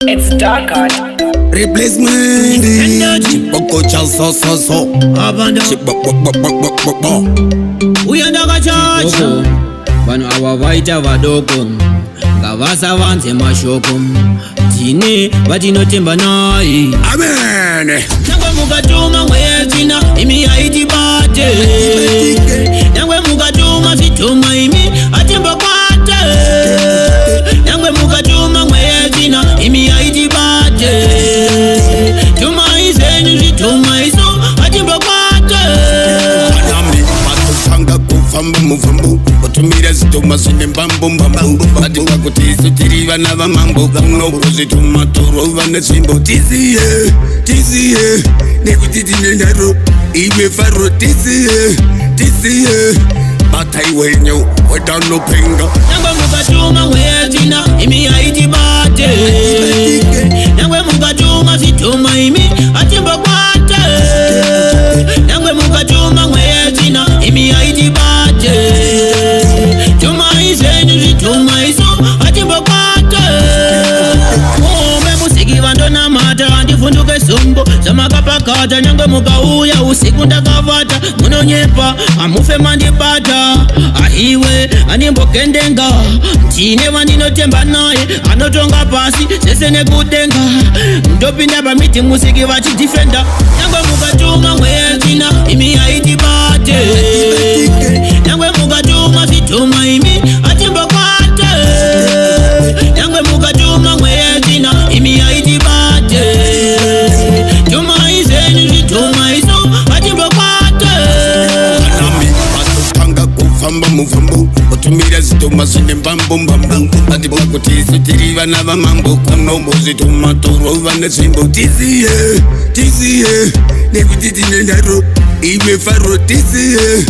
It's dark art. Replacement. Chipoko ChaSauro. Chipoko. We are the church. Bano awawaita vadoko ngavasa vanze mashoko tine vatinotemba naye. Amen. Nangwe mukatuma mwezina imi haitibate, nangwe mukatuma zvituma imi atemba kwate, nangwe mukatuma mwezina imi haitibate, tuma izenu zvituma iso atemba kwate. Anami batupanga kufamba muvambo otumira zituma zvine mbambo vatinga kuti isu tiri vana vamambo unokuzvituma torova nezvimbo tiziye nekuti tine ndaro iwe faro tiziye batai wenyu wedanopenga. Nangwe mukatuma mwezina imi haitibate, nangwe mukatuma zvituma imi atemba kwate, nangwe mukatuma mwezina imi haitibate, tuma izenu zvituma iso atemba kwate. Muombe musiki vandonamata andivhunduke zumbo zvamakapakata, nyange mukauya usiku ndakavata munonyepa amufe mandibata. Ahiwe animbokendenga ndine vandinotemba naye anotonga pasi zvese nekudenga, ndopinda pamiti musiki vachidifenda. Nyange mukatuma mwezina imi haitibate, nyange mukatuma zvituma imi atemba kwate, nyange mukatuma mwezina imi haitibate, tuma izenu zvituma iso atemba kwate. Anami batupanga kufamba muvambo otumira zituma zvine mbambo vatinga kuti isu tiri vana vamambo unokuzvituma torova nezvimbo tiziye nekuti tine ndaro iwe faro tiziye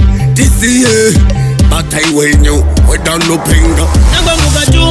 batai wenyu wedanopenga. Nangwe mukatuma